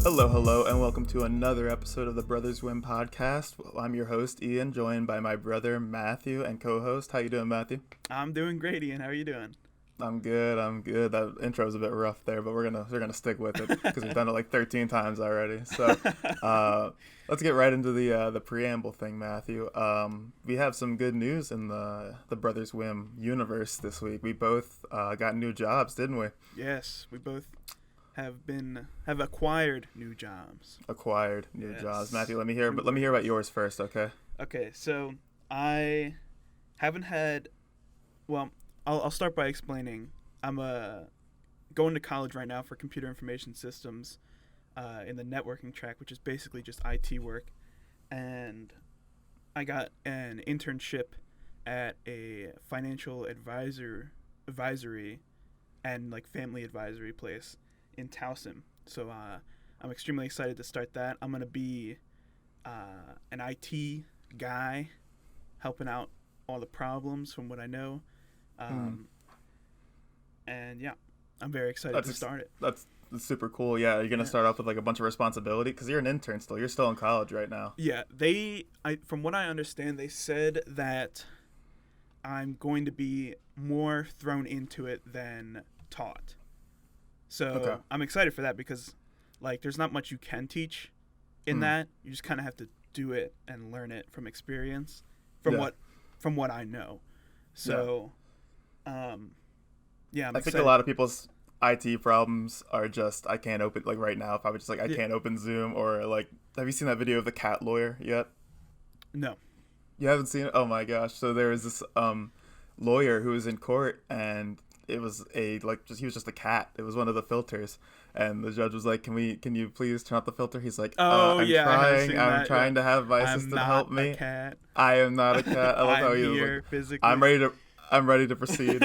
Hello, hello, and welcome to another episode of the Brothers Win podcast. I'm your host, Ian, joined by my brother, Matthew, and co-host. How you doing, Matthew? I'm doing great, Ian. How are you doing? I'm good. That intro was a bit rough there, but we're gonna stick with it because we've done it like 13 times already. So, let's get right into the preamble thing, Matthew. We have some good news in the Brothers Whim universe this week. We both got new jobs, didn't we? Yes, we both have acquired new jobs. Acquired new jobs, Matthew. Let me hear about yours first, okay? Okay, so I haven't had. Well, I'll start by explaining. I'm going to college right now for computer information systems, in the networking track, which is basically just IT work, and I got an internship at a financial advisory and like family advisory place in Towson. So I'm extremely excited to start that. I'm gonna be an IT guy, helping out all the problems from what I know. And yeah, I'm very excited to start it. That's super cool. Yeah, you're gonna start off with like a bunch of responsibility because you're an intern still. You're still in college right now. Yeah, from what I understand, they said that I'm going to be more thrown into it than taught. So okay. I'm excited for that because, like, there's not much you can teach in that. You just kind of have to do it and learn it from experience, from what I know. So, I'm excited. I think a lot of people's IT problems are just I can't open, like right now. If I was just like I can't open Zoom, or like, have you seen that video of the cat lawyer yet? No. You haven't seen it? Oh my gosh! So there was this lawyer who was in court, and it was he was just a cat. It was one of the filters, and the judge was like, "Can you please turn off the filter?" He's like, I'm trying to have my assistant help me. I'm not a cat. I am not a cat. I love how he was like, physically. I'm ready to proceed.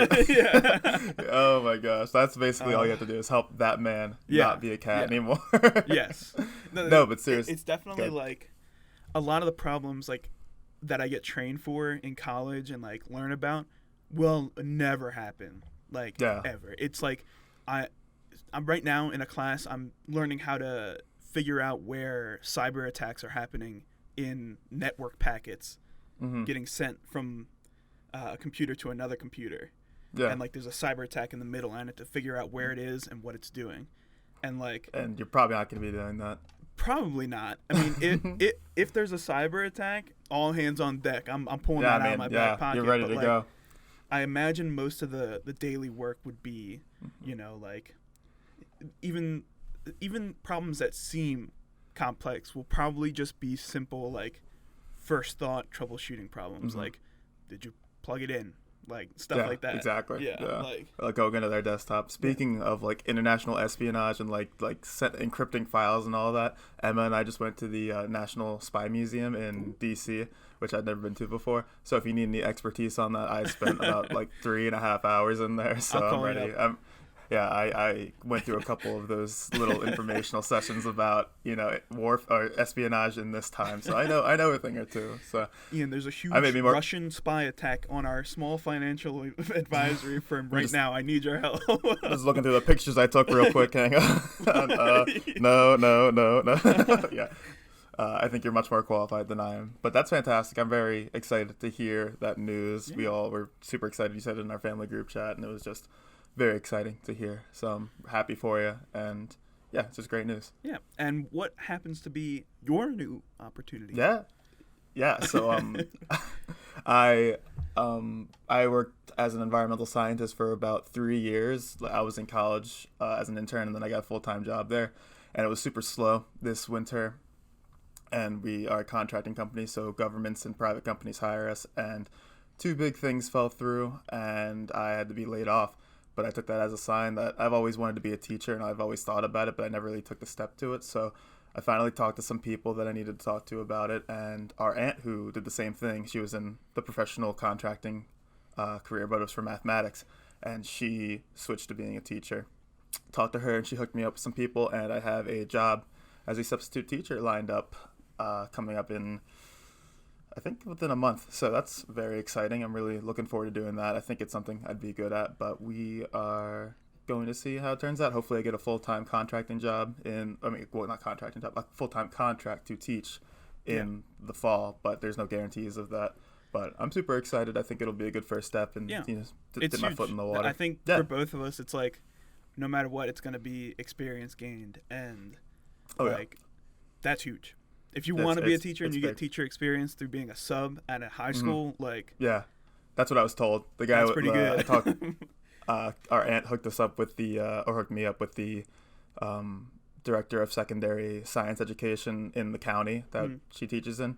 Oh my gosh, that's basically all you have to do is help that man not be a cat anymore. Yes. No, but seriously, it's definitely like a lot of the problems like that I get trained for in college and like learn about will never happen. Like ever. It's like I'm right now in a class. I'm learning how to figure out where cyber attacks are happening in network packets getting sent from a computer to another computer. Yeah. And like there's a cyber attack in the middle, and I have to figure out where it is and what it's doing. And you're probably not going to be doing that. Probably not. I mean, if there's a cyber attack, all hands on deck. I'm pulling that out of my back pocket. You're ready to go. I imagine most of the daily work would be, like even problems that seem complex will probably just be simple, like first thought troubleshooting problems. Like, did you plug it in? Like stuff like that. Exactly. Yeah. Like going into their desktop. Speaking of like international espionage and like encrypting files and all that, Emma and I just went to the National Spy Museum in DC, which I'd never been to before. So if you need any expertise on that, I spent about like 3.5 hours in there. So I'm ready. I went through a couple of those little informational sessions about, war or espionage in this time. So I know a thing or two. So Ian, there's a huge Russian spy attack on our small financial advisory firm right now. I need your help. Just looking through the pictures I took real quick. Hang on. No. Yeah. I think you're much more qualified than I am. But that's fantastic. I'm very excited to hear that news. Yeah. We all were super excited. You said it in our family group chat, and it was just very exciting to hear. So I'm happy for you. And yeah, it's just great news. Yeah. And what happens to be your new opportunity? Yeah. So I worked as an environmental scientist for about 3 years. I was in college as an intern, and then I got a full-time job there. And it was super slow this winter. And we are a contracting company, so governments and private companies hire us. And 2 big things fell through, and I had to be laid off. But I took that as a sign that I've always wanted to be a teacher, and I've always thought about it, but I never really took the step to it. So I finally talked to some people that I needed to talk to about it. And our aunt, who did the same thing, she was in the professional contracting career, but it was for mathematics. And she switched to being a teacher. Talked to her, and she hooked me up with some people, and I have a job as a substitute teacher lined up coming up in, I think, within a month. So that's very exciting. I'm really looking forward to doing that. I think it's something I'd be good at, but we are going to see how it turns out. Hopefully I get a full-time contracting job not contracting job, a full-time contract to teach in the fall, but there's no guarantees of that. But I'm super excited. I think it'll be a good first step and dip my foot in the water. I think for both of us, it's like no matter what, it's going to be experience gained, and that's huge. If you want to be a teacher and you get teacher experience through being a sub at a high school, that's what I was told. The guy that's pretty good. I talked. Our aunt hooked me up with the director of secondary science education in the county that she teaches in,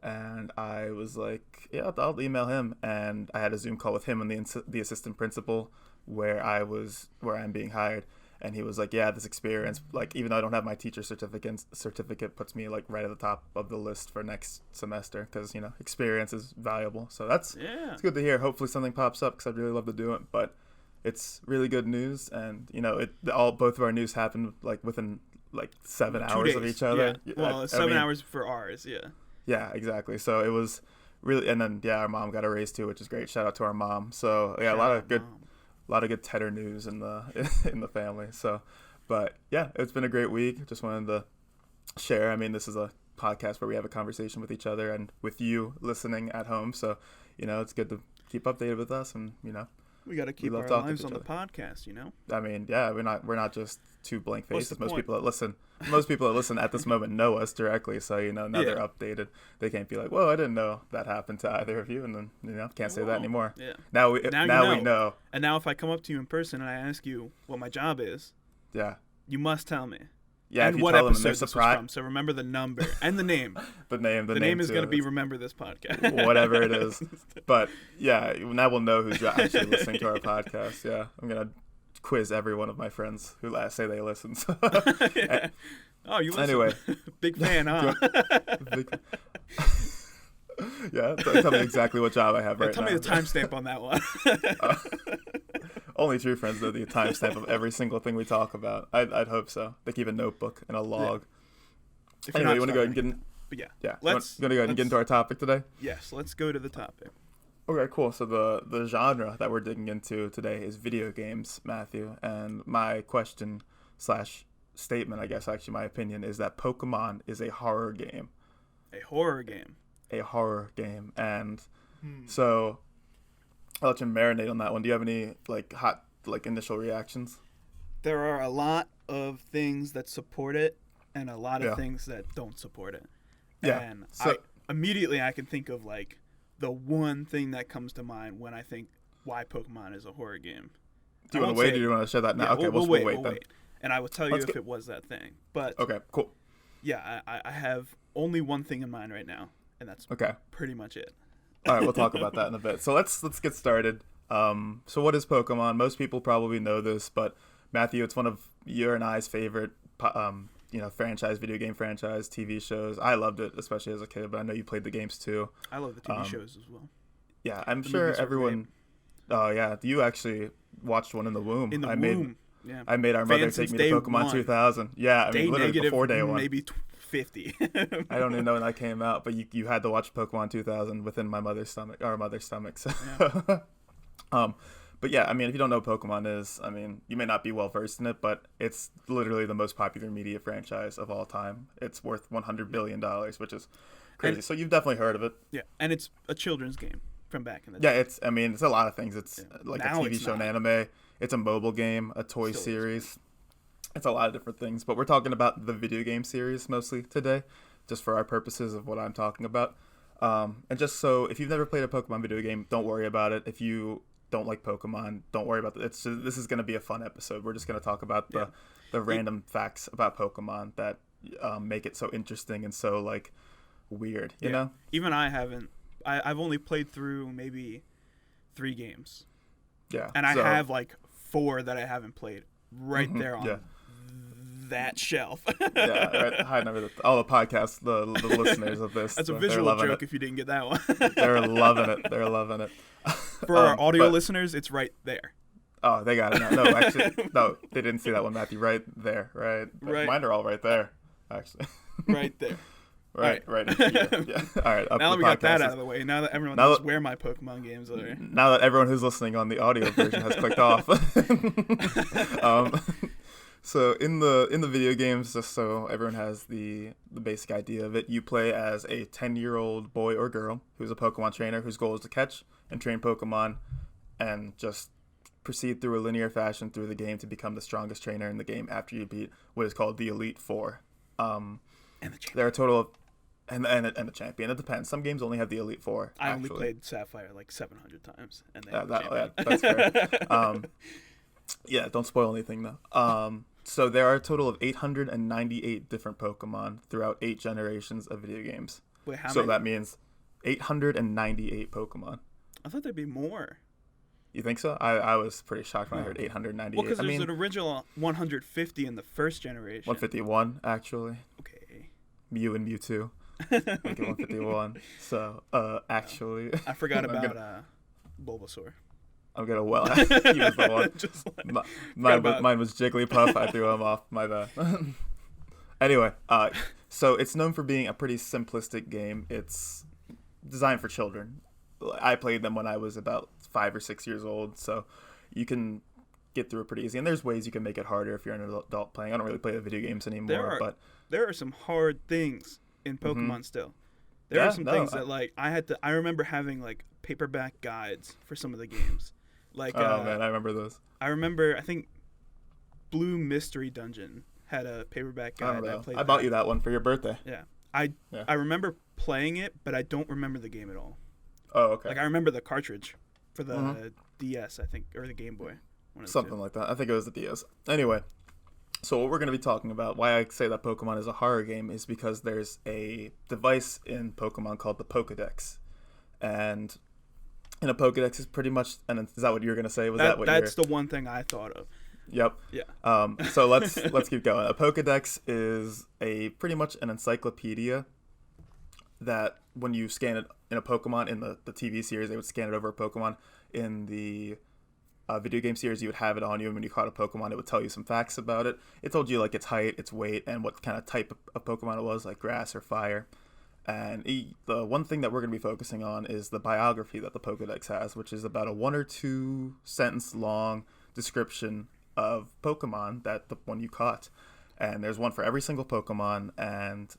and I was like, yeah, I'll email him. And I had a Zoom call with him and the assistant principal where I'm being hired. And he was like, yeah, this experience, like, even though I don't have my teacher certificate puts me like right at the top of the list for next semester because, experience is valuable. So it's good to hear. Hopefully something pops up because I'd really love to do it. But it's really good news. And, both of our news happened like within like 7 hours of each other. Yeah. Well, 7 hours for ours. Yeah. Yeah, exactly. So it was really, and then, our mom got a raise too, which is great. Shout out to our mom. So a lot of good Tedder news in the family. So, but yeah, it's been a great week. Just wanted to share. I mean, this is a podcast where we have a conversation with each other and with you listening at home. So, it's good to keep updated with us, and we got to keep our lives on the podcast. I mean, we're not just two blank faces. Most people that listen at this moment know us directly. So now they're updated. They can't be like, "Whoa, I didn't know that happened to either of you," and then can't say that anymore. Yeah. Now we know. And now if I come up to you in person and I ask you what my job is, you must tell me. Yeah, and if you what tell episode them this was from. So remember the number and the name. the name is going to be Remember This Podcast. Whatever it is. But now we'll know who's actually listening to our podcast. Yeah, I'm going to quiz every one of my friends who say they listen. So. Oh, you listen. Anyway. Big fan, huh? Yeah, tell me exactly what job I have right now. Tell me the timestamp on that one. Only true friends know the timestamp of every single thing we talk about. I'd hope so. They keep a notebook and a log. Yeah. Anyway, you want to go ahead and get in? But you want to go ahead and get into our topic today? Yes, let's go to the topic. Okay, cool. So the genre that we're digging into today is video games, Matthew. And my question / statement, I guess, actually my opinion, is that Pokémon is a horror game. A horror game. A horror game. And so I'll let you marinate on that one. Do you have any hot initial reactions? There are a lot of things that support it and a lot of things that don't support it. Yeah. And immediately I can think of the one thing that comes to mind when I think why Pokemon is a horror game. Do you want to wait or do you want to share that now? Yeah, okay, we'll wait then. And I will tell you if it was that thing. But okay, cool. Yeah, I have only one thing in mind right now, and that's pretty much it. All right, we'll talk about that in a bit. So let's get started. So what is Pokemon? Most people probably know this, but Matthew, it's one of your and I's favorite, video game franchise, TV shows. I loved it, especially as a kid, but I know you played the games too. I love the TV shows as well. Yeah, I'm sure everyone. Oh yeah, you actually watched one in the womb. In the womb. I made our mother take me to Pokemon 2000. Yeah, literally before day one. Maybe 50. I don't even know when that came out, but you had to watch Pokemon 2000 within our mother's stomach. So. Yeah. But yeah, if you don't know what Pokemon is, you may not be well versed in it, but it's literally the most popular media franchise of all time. It's worth $100 billion, which is crazy. So you've definitely heard of it. Yeah, and it's a children's game from back in the day. Yeah, it's a lot of things. It's like a TV show and anime. It's a mobile game, a toy series. It's a lot of different things, but we're talking about the video game series mostly today, just for our purposes of what I'm talking about. And just so, if you've never played a Pokemon video game, don't worry about it. If you don't like Pokemon, don't worry about it. This is going to be a fun episode. We're just going to talk about the random facts about Pokemon that make it so interesting and so weird. You know? Even I've only played through maybe 3 games. Yeah. And I have 4 that I haven't played right there on that shelf. Right. Hi, all the podcasts, the listeners of this. That's a visual joke if you didn't get that one. They're loving it. For our audio listeners, it's right there. Oh, they got it. No, actually, no, they didn't see that one, Matthew. Right there, right. Mine are all right there, actually. Right there. Right into gear. Yeah. All right. Up Now the that we got that podcast out of the way, now that everyone now knows that- where my Pokemon games are. Now that everyone who's listening on the audio version has clicked off. um, so in the video games, just so everyone has the basic idea of it, you play as a 10-year-old boy or girl who's a Pokemon trainer whose goal is to catch and train Pokemon and just proceed through a linear fashion through the game to become the strongest trainer in the game after you beat what is called the Elite Four. And the champion. There are a total of and the champion. It depends. Some games only have the Elite Four. I only played Sapphire like 700 times, and that's fair. Yeah, don't spoil anything though. So there are a total of 898 different Pokemon throughout 8 generations of video games. Wait, how so many? that means 898 Pokemon. I thought there'd be more. You think so? I was pretty shocked when I heard 898. Well, because there's an original 150 in the first generation. 151 actually. Okay. Mew and Mewtwo. Make it 151. So, actually, I forgot about Bulbasaur. I'm gonna he was the one. Just like, mine was Jigglypuff. I threw him off. My bad. Anyway, so it's known for being a pretty simplistic game. It's designed for children. I played them when I was about 5 or 6 years old, so you can get through it pretty easy. And there's ways you can make it harder if you're an adult playing. I don't really play the video games anymore, but there are some hard things in Pokemon still. There are some things that like I remember having like paperback guides for some of the games. Like man, I remember those. I think Blue Mystery Dungeon had a paperback guide. I bought you that one for your birthday. Yeah. I remember playing it, but I don't remember the game at all. Oh, okay. Like I remember the cartridge for the DS, I think, or the Game Boy. Something like that. I think it was the DS. Anyway, so what we're going to be talking about, why I say that Pokemon is a horror game, is because there's a device in Pokemon called the Pokédex. And in a Pokédex is pretty much, and is that what you were going to say? That's the one thing I thought of. Yep. Yeah. So let's keep going. A Pokédex is pretty much an encyclopedia that when you scan it in a Pokemon in the TV series, they would scan it over a Pokemon. In the video game series, you would have it on you, and when you caught a Pokemon, it would tell you some facts about it. It told you like its height, its weight, and what kind of type of Pokemon it was, like grass or fire. And the one thing that we're going to be focusing on is the biography that the Pokédex has, which is about a 1 or 2 sentence long description of Pokemon that the one you caught. And there's one for every single Pokemon, and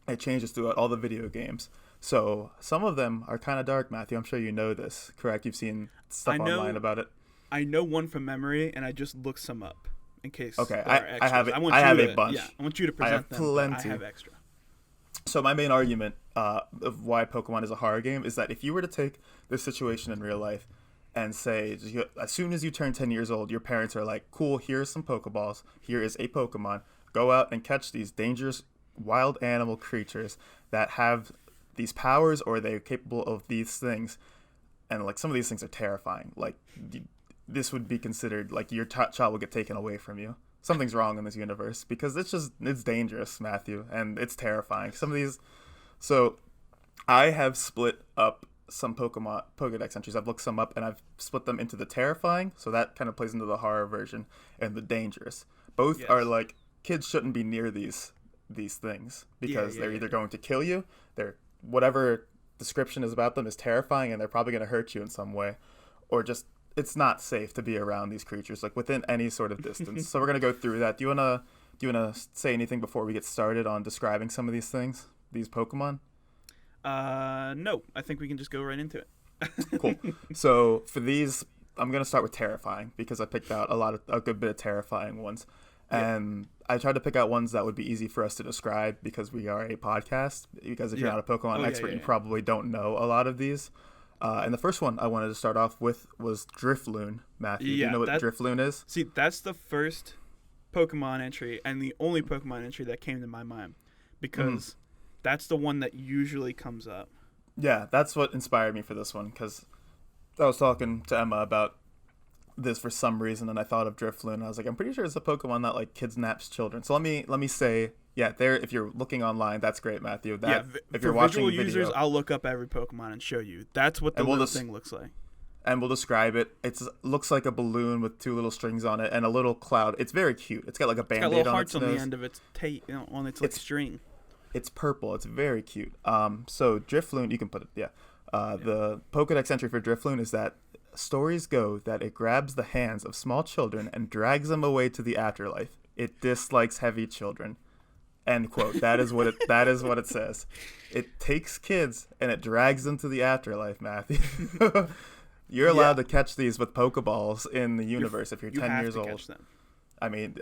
it changes throughout all the video games. So some of them are kind of dark, Matthew. I'm sure you know this, correct? You've seen stuff online about it. I know one from memory, and I just looked some up in case. Okay, there are extras. I have a bunch. Yeah, I want you to present them. Plenty. I have extra. So my main argument of why Pokemon is a horror game is that if you were to take this situation in real life and say, as soon as you turn 10 years old, your parents are like, cool, here's some Pokeballs, here is a Pokemon, go out and catch these dangerous wild animal creatures that have these powers or they're capable of these things. And like some of these things are terrifying. Like this would be considered like your child will get taken away from you. Something's wrong in this universe because it's dangerous, Matthew, and it's terrifying. Some of these, so I have split up some Pokemon Pokédex entries. I've looked some up and I've split them into the terrifying, so that kind of plays into the horror version, and the dangerous. Both are like kids shouldn't be near these things because they're either going to kill you, they're whatever description is about them is terrifying, and they're probably going to hurt you in some way, or just it's not safe to be around these creatures like within any sort of distance. So we're going to go through that. Do you want to say anything before we get started on describing some of these things, these Pokemon? No, I think we can just go right into it. Cool. So for these, I'm going to start with terrifying because I picked out a good bit of terrifying ones. And I tried to pick out ones that would be easy for us to describe because we are a podcast. Because if you're not a Pokemon expert, you probably don't know a lot of these. And the first one I wanted to start off with was Drifloon. Matthew, do you know what Drifloon is? See, that's the first Pokemon entry and the only Pokemon entry that came to my mind because that's the one that usually comes up. Yeah, that's what inspired me for this one because I was talking to Emma about this for some reason, and I thought of Drifloon, and I was like, I'm pretty sure it's a Pokemon that like kidnaps children. So let me say, there. If you're looking online, that's great, Matthew. If you're watching visual users, I'll look up every Pokemon and show you. That's what the little thing looks like. And we'll describe it. It looks like a balloon with 2 little strings on it and a little cloud. It's very cute. It's got like a Band-Aid on its nose. It's got little hearts on the end of its on its string. It's purple. It's very cute. So Drifloon, you can put it. Yeah. The Pokedex entry for Drifloon is that stories go that it grabs the hands of small children and drags them away to the afterlife. It dislikes heavy children. End quote. That is what it says. It takes kids and it drags them to the afterlife, Matthew. You're allowed to catch these with Pokeballs in the universe if you're 10 years old. Catch them. I mean,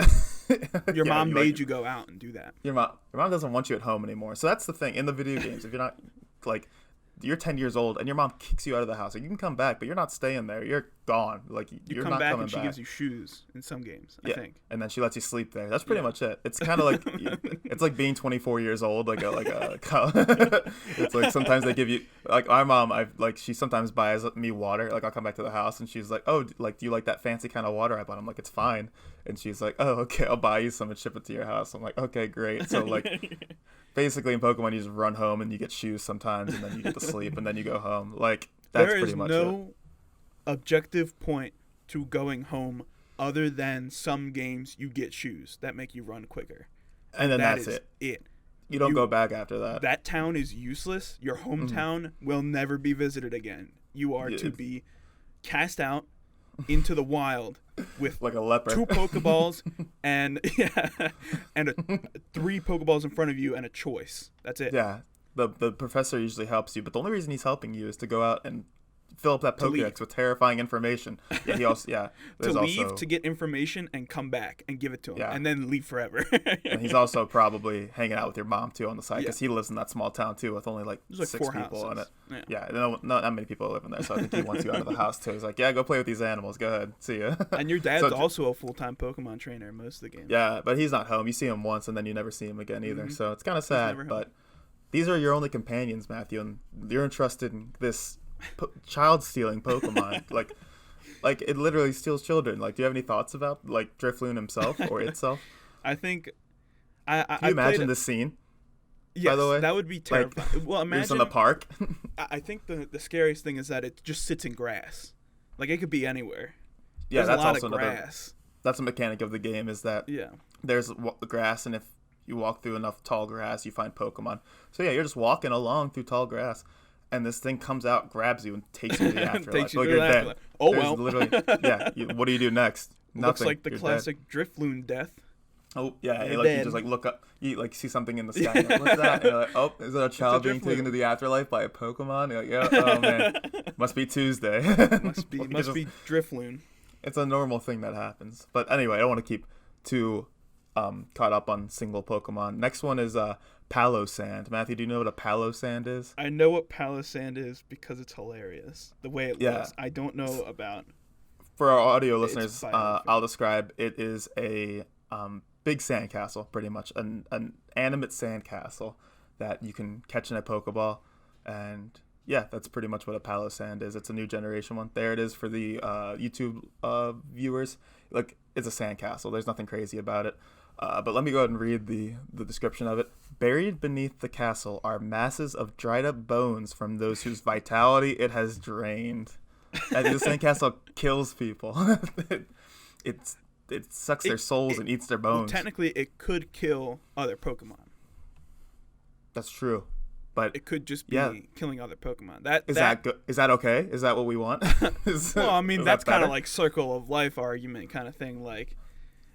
your mom made you go out and do that. Your mom doesn't want you at home anymore. So that's the thing in the video games. If you're not like, you're 10 years old and your mom kicks you out of the house, like, you can come back, but you're not staying there. You're gone. Like, you're not coming back. You come back and she gives you shoes in some games, I think. And then she lets you sleep there. That's pretty much it. It's kind of like it's like being 24 years old. It's like sometimes they give you, like, my mom. She sometimes buys me water. Like, I'll come back to the house and she's like, "Oh, like, do you like that fancy kind of water I bought?" I'm like, "It's fine." And she's like, "Oh, okay, I'll buy you some and ship it to your house." I'm like, "Okay, great." So like. Basically, in Pokemon, you just run home and you get shoes sometimes, and then you get to sleep, and then you go home. Like, that's pretty much it. There is no objective point to going home other than some games you get shoes that make you run quicker. And then that's it. You don't go back after that. That town is useless. Your hometown will never be visited again. You are to be cast out into the wild with like a leper. 2 Pokeballs and 3 Pokeballs in front of you and a choice. That's it. Yeah. The professor usually helps you, but the only reason he's helping you is to go out and fill up that Pokédex with terrifying information. Yeah, he also to leave to get information and come back and give it to him, and then leave forever. And he's also probably hanging out with your mom too on the side because he lives in that small town too with only like 6 people in it. Not that many people live in there, so I think he wants you out of the house too. He's like, "Yeah, go play with these animals. Go ahead, see ya." And your dad's also a full-time Pokemon trainer most of the game. Yeah, but he's not home. You see him once and then you never see him again either. So it's kind of sad, but these are your only companions, Matthew, and you're entrusted in this child stealing Pokemon. like it literally steals children. Like, do you have any thoughts about like Drifloon himself or itself? I think Can you imagine this scene? Yes, by the way, that would be terrifying. Well, imagine in the park. I think the scariest thing is that it just sits in grass. Like, it could be anywhere. Yeah, there's that's a lot also of grass. That's a mechanic of the game, is that there's grass, and if you walk through enough tall grass, you find Pokemon. So yeah, you're just walking along through tall grass, and this thing comes out, grabs you, and takes you to the afterlife. You're dead. Oh, well. Literally, what do you do next? Nothing. Looks like the classic Drifloon death. Oh, yeah, you just like look up, you like see something in the sky, like, what's that? And you're like, oh, is it a child being taken to the afterlife by a Pokemon? You're like, yeah, oh man, must be Tuesday. must be Drifloon. It's a normal thing that happens. But anyway, I don't want to keep too caught up on single Pokemon. Next one is Palosand. Matthew, do you know what a Palosand is? I know what Palosand is because it's hilarious. The way it looks. I don't know about. For our audio listeners, I'll describe. It is a big sandcastle, pretty much an animate sandcastle that you can catch in a Pokeball, and yeah, that's pretty much what a Palosand is. It's a new generation one. There it is for the YouTube viewers. Like, it's a sandcastle. There's nothing crazy about it. But let me go ahead and read the description of it. Buried beneath the castle are masses of dried up bones from those whose vitality it has drained. And the sandcastle kills people. It sucks their souls and eats their bones. Well, technically, it could kill other Pokemon. That's true, but it could just be killing other Pokemon. Is that okay? Is that what we want? Well, I mean, that's kind of like circle of life argument kind of thing. Like,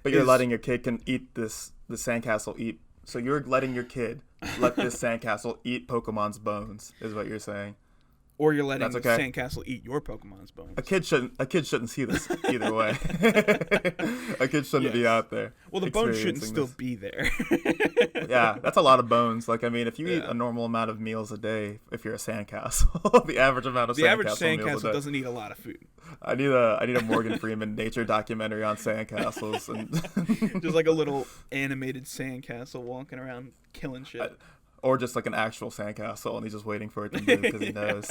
but you're letting your kid eat the sandcastle eat. So you're letting your kid let this sandcastle eat Pokemon's bones, is what you're saying. Or you're letting the sandcastle eat your Pokemon's bones. A kid shouldn't see this either way. A kid shouldn't be out there. Well, the bones shouldn't still be there. Yeah, that's a lot of bones. Like, I mean, if you eat a normal amount of meals a day, if you're a sandcastle, the average amount of sandcastle doesn't eat a lot of food. I need a Morgan Freeman nature documentary on sandcastles, and just like a little animated sandcastle walking around killing shit. Or just like an actual sandcastle, and he's just waiting for it to move because he knows.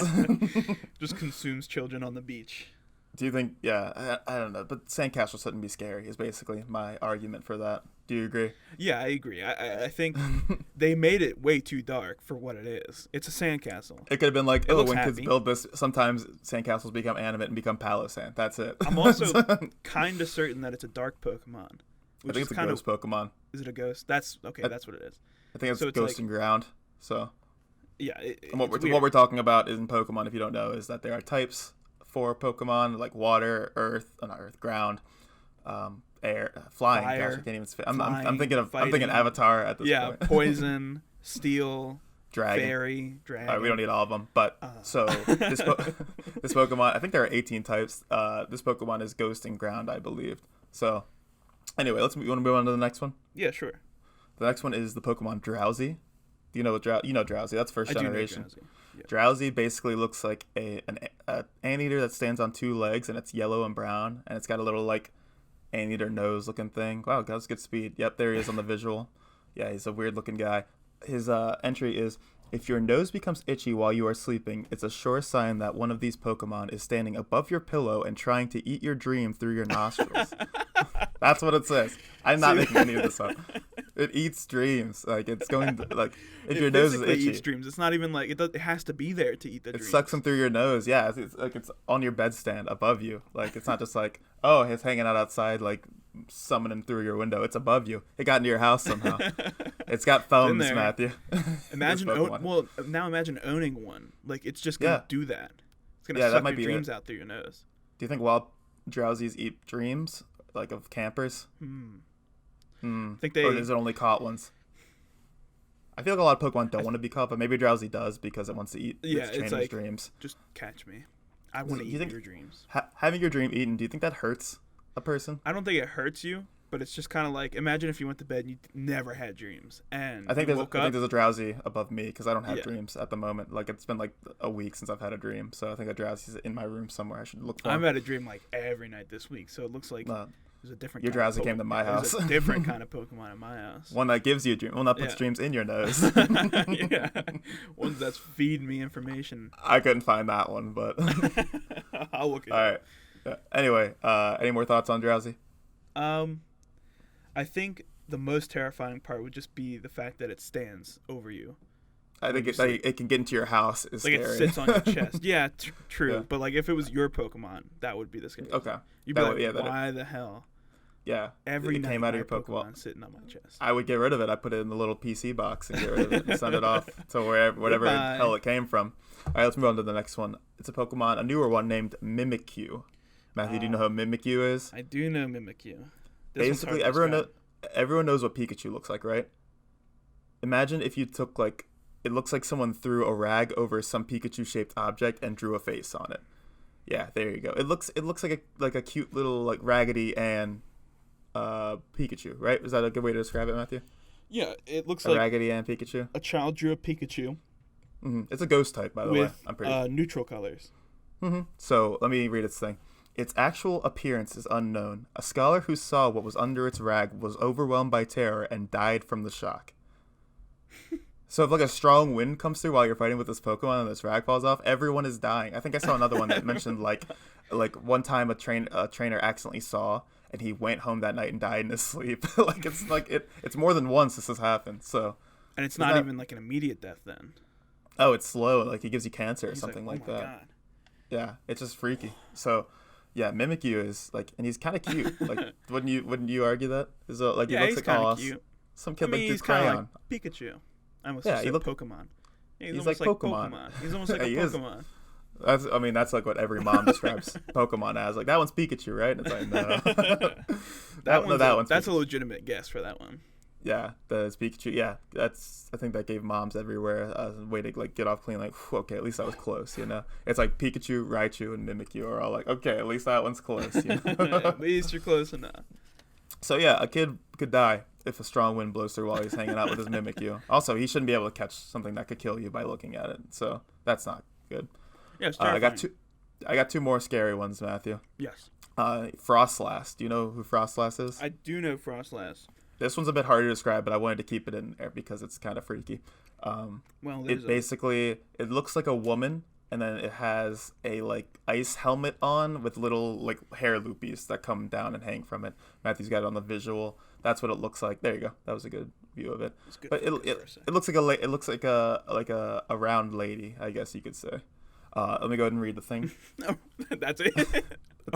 Just consumes children on the beach. Do you think? Yeah, I don't know, but sandcastles shouldn't be scary. Is basically my argument for that. Do you agree? Yeah, I agree. I think they made it way too dark for what it is. It's a sandcastle. It could have been like, when kids build this, sometimes sandcastles become animate and become Palosand. That's it. I'm also kind of certain that it's a dark Pokemon. I think it's a ghost Pokemon. Is it a ghost? That's okay. That's what it is. I think it's So it's Ghost like, and Ground. So yeah, and what it's we're weird. talking about in Pokemon, if you don't know, is that there are types for Pokemon like water, earth, not earth, ground, air, flying. Gosh, I Fire, can't even. I'm flying, thinking fighting. Avatar at this Yeah, point. poison, steel, Dragon. fairy, All right, we don't dragon. need all of them, but so this Pokemon, I think there are 18 types. This Pokemon is Ghost and Ground, I believe. So anyway, you want to move on to the next one? Yeah, sure. The next one is the Pokemon Drowsy. Do you know what you know Drowsy? That's first I do know generation. Drowsy. Yeah. Drowsy basically looks like a anteater that stands on two legs, and it's yellow and brown, and it's got a little like anteater nose looking thing. Wow, that's good speed. Yep, there he is on the visual. Yeah, he's a weird looking guy. His entry is: if your nose becomes itchy while you are sleeping, it's a sure sign that one of these Pokemon is standing above your pillow and trying to eat your dream through your nostrils. That's what it says. I'm not making any of this up. It eats dreams. Like it's going to, like if your nose is physically itchy, eats dreams. It's not even like it has to be there to eat the it dreams. sucks them through your nose. Yeah, it's like it's on your bedstand above you. Like it's not just like, oh, it's hanging out outside like summoning through your window. It's above you. It got into your house somehow. It's got thumbs, there. Matthew. Imagine This Pokemon. well now imagine owning one. Like it's just gonna do that. It's gonna Yeah, that suck might your be dreams it. out through your nose. Do you think wild drowsies eat dreams like of campers? I think they. Or is it only caught ones? I feel like a lot of Pokemon don't want to be caught, but maybe Drowsy does because it wants to eat Yeah, its it's trainer's like dreams. just catch me. I want to You eat think- your dreams. Having your dream eaten, do you think that hurts a person? I don't think it hurts you, but it's just kind of like imagine if you went to bed and you never had dreams, and I think you there's woke I up. think there's a Drowsy above me because I don't have Yeah. dreams at the moment. Like it's been like a week since I've had a dream, so I think a Drowsy's in my room somewhere. I should look for I've him. had a dream like every night this week, so it looks like there's a different. Your kind of Drowsy came to my There's house. a different kind of Pokemon in my house. One that gives you a dream. One that puts Yeah. dreams in your nose. Yeah, ones that's feeding me information. I couldn't find that one, but I'll look it all right. Yeah. Anyway, any more thoughts on Drowsy? I think the most terrifying part would just be the fact that it stands over you. I think it can get into your house. Is Like scary. it sits on your chest. Yeah, true. Yeah. But like if it was your Pokemon, that would be the scary. Okay. You'd be That like, would- yeah, that- why the hell? Yeah. Every it night came out of my your Pokemon. sitting on my chest. I would get rid of it. I put it in the little PC box and get rid of it and send it off to whatever Goodbye. hell it came from. All right, let's move on to the next one. It's a Pokemon, a newer one named Mimikyu. Matthew, do you know who Mimikyu is? I do know Mimikyu. Basically, everyone knows what Pikachu looks like, right? Imagine if you took like, it looks like someone threw a rag over some Pikachu-shaped object and drew a face on it. Yeah, there you go. It looks like a cute little like Raggedy Ann Pikachu, right? Is that a good way to describe it, Matthew? Yeah, it looks A like Raggedy Ann Pikachu. a child drew a Pikachu It's a ghost type, by the way. with I'm pretty. neutral colors. So let me read its thing. Its actual appearance is unknown. A scholar who saw what was under its rag was overwhelmed by terror and died from the shock. So if like a strong wind comes through while you're fighting with this Pokemon and this rag falls off, everyone is dying. I think I saw another one that mentioned like one time a trainer accidentally saw and he went home that night and died in his sleep. It's more than once this has happened. So And it's not even like an immediate death then. oh, it's slow. Like he gives you cancer or He's something like, like oh my that. God. Yeah, it's just freaky. So, yeah, Mimikyu is like, and he's kind of cute. Like, wouldn't you argue that? Is like Yeah, he he's looks like kind oh, of cute. some I kid mean, like he's this kind crayon. of like Pikachu. I almost Yeah, said he look- Pokemon. Yeah, he's he's almost like like Pokemon. He's almost like a He is. Pokemon. That's like what every mom describes Pokemon as. Like that one's Pikachu, right? And it's like no. That's a Pikachu. legitimate guess for that one. Yeah, that's Pikachu. Yeah, I think that gave moms everywhere a way to like get off clean. Like, whew, okay, at least that was close. You know, it's like Pikachu, Raichu, and Mimikyu are all like, okay, at least that one's close. You know? At least you're close enough. So yeah, a kid could die if a strong wind blows through while he's hanging out with his Mimikyu. Also, he shouldn't be able to catch something that could kill you by looking at it. So that's not good. Yeah, it's I terrifying. got two more scary ones, Matthew. Yes. Frostlass. Do you know who Frostlass is? I do know Frostlass. This one's a bit harder to describe, but I wanted to keep it in there because it's kind of freaky. Well, It looks like a woman, and then it has a like ice helmet on with little like hair loopies that come down and hang from it. Matthew's got it on the visual. That's what it looks like. There you go. That was a good view of it. It's good But focus. it looks like a round lady, I guess you could say. Let me go ahead and read the thing. No, that's it.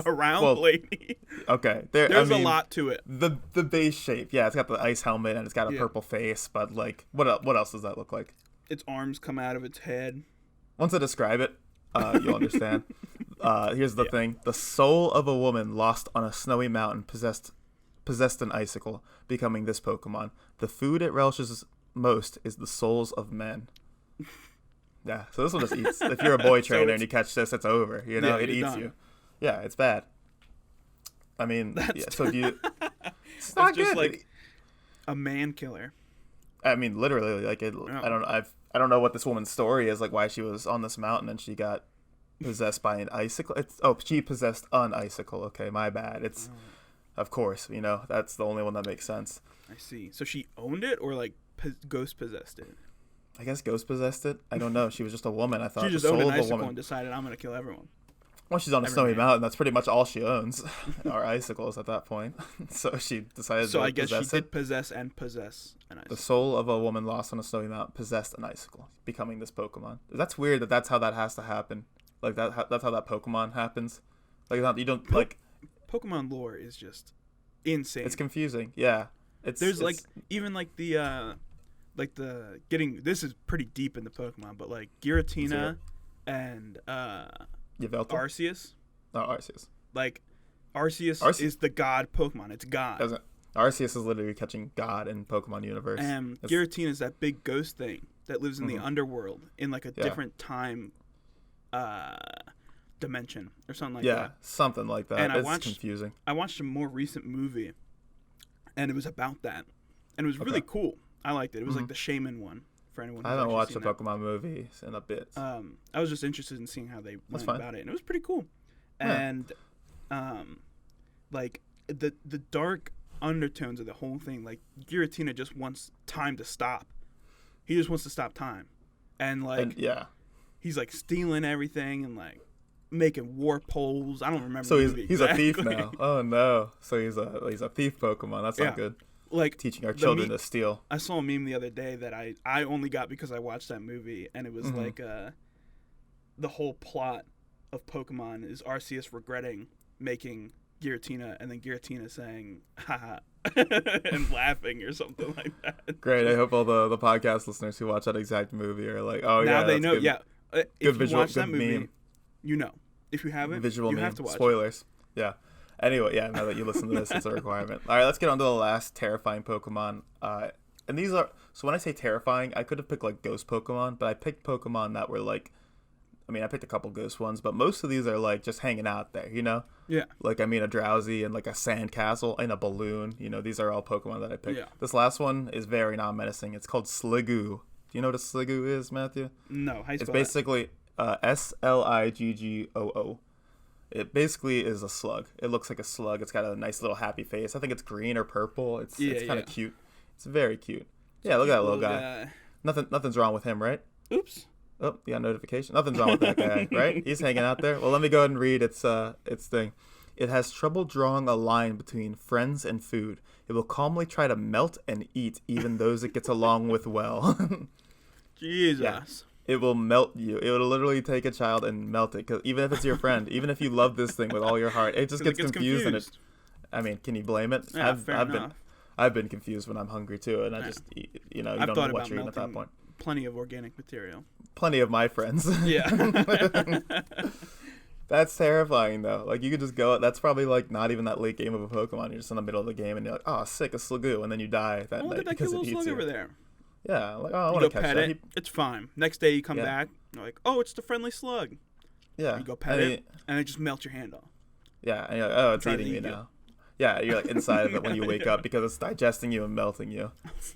around Blaney. Okay, There's a lot to it. The base shape, yeah, it's got the ice helmet and it's got a Yeah. purple face, but like, what else does that look like? Its arms come out of its head. Once I describe it, you'll understand. Here's the thing: the soul of a woman lost on a snowy mountain possessed an icicle, becoming this Pokemon. The food it relishes most is the souls of men. Yeah, so this one just eats. If you're a boy trainer and you catch this, it's over. You know, it eats done. you. Yeah, it's bad. I mean, so do you? It's That's not just good. like a man killer. I mean, literally, like I don't know what this woman's story is, like why she was on this mountain and she got possessed by an icicle. She possessed an icicle. Okay, my bad. It's of course, you know, that's the only one that makes sense. I see. So she owned it, or like ghost possessed it? I guess ghost possessed it. I don't know. She was just a woman. I thought She just the owned soul an of a icicle woman. and decided, I'm gonna kill everyone. Well, she's on a snowy mountain. That's pretty much all she owns, are icicles at that point. So she decided So to I guess she possess did it. possess an icicle. The soul of a woman lost on a snowy mountain possessed an icicle, becoming this Pokemon. That's weird that that's how that has to happen. Like that's how that Pokemon happens. Like you don't like. Pokemon lore is just insane. It's confusing. Yeah. There's like even like the getting, this is pretty deep in the Pokemon, but like Giratina and Yveltal? Arceus. Oh, Arceus. Like Arceus is the god Pokemon. It's God. Arceus is literally catching God in Pokemon universe. And Giratina is that big ghost thing that lives in the underworld in like a different time dimension or something like that. Yeah, something like that. And it's confusing. I watched a more recent movie and it was about that. And it was really cool. I liked it. It was like the Shaman one for anyone who's I haven't actually watched seen a that. Pokemon movie in a bit. I was just interested in seeing how they went fine. about it, and it was pretty cool. Yeah. And like the dark undertones of the whole thing, like Giratina just wants time to stop. He just wants to stop time, and he's like stealing everything and like making war poles. I don't remember. So the movie he's exactly. a thief now. Oh no! So he's a thief Pokemon. That's not good. Like teaching our children to steal. I saw a meme the other day that I only got because I watched that movie, and it was like the whole plot of Pokemon is Arceus regretting making Giratina, and then Giratina saying haha and laughing or something like that. Great. I hope all the podcast listeners who watch that exact movie are like, oh now yeah, they know. good. Yeah, Good if visual, you watch that good movie, meme. you know. If you haven't, Visual you meme. have to watch Spoilers. Yeah. Anyway, yeah, now that you listen to this, it's a requirement. All right, let's get on to the last terrifying Pokemon. And these are, so when I say terrifying, I could have picked like ghost Pokemon, but I picked Pokemon that were like, I mean, I picked a couple ghost ones, but most of these are like just hanging out there, you know? Yeah. Like, I mean, a Drowsy and like a Sandcastle and a Balloon. You know, these are all Pokemon that I picked. Yeah. This last one is very non-menacing. It's called Sliggoo. Do you know what a Sliggoo is, Matthew? No, how you It's spell basically Sliggoo. It basically is a slug. It looks like a slug. It's got a nice little happy face. I think it's green or purple. It's kind of cute. It's very cute. Yeah, look at that little guy. Nothing's wrong with him, right? Oops. Oh, you got a notification. Nothing's wrong with that guy, right? He's hanging out there. Well, let me go ahead and read its thing. It has trouble drawing a line between friends and food. It will calmly try to melt and eat even those it gets along with well. Jesus. Yeah. It will melt you. It will literally take a child and melt it. Cause even if it's your friend, even if you love this thing with all your heart, it just gets confused. And it. I mean, can you blame it? Yeah, fair enough. I've been confused when I'm hungry too, and I just you don't know what you're eating at that point. Plenty of organic material. Plenty of my friends. Yeah. That's terrifying though. Like you could just go. That's probably like not even that late game of a Pokemon. You're just in the middle of the game and you're like, oh, sick, a Sliggoo, and then you die that night because it eats slug you. over there. Yeah, like oh, I You want go to catch pet that. it. It's fine. Next day you come back. You're like, oh, it's the friendly slug. Yeah. You go pet it, and it just melts your hand off. Yeah, and you're like, oh, it's Trying to eating me eat you. now. Yeah, you're like inside of it when you wake up because it's digesting you and melting you.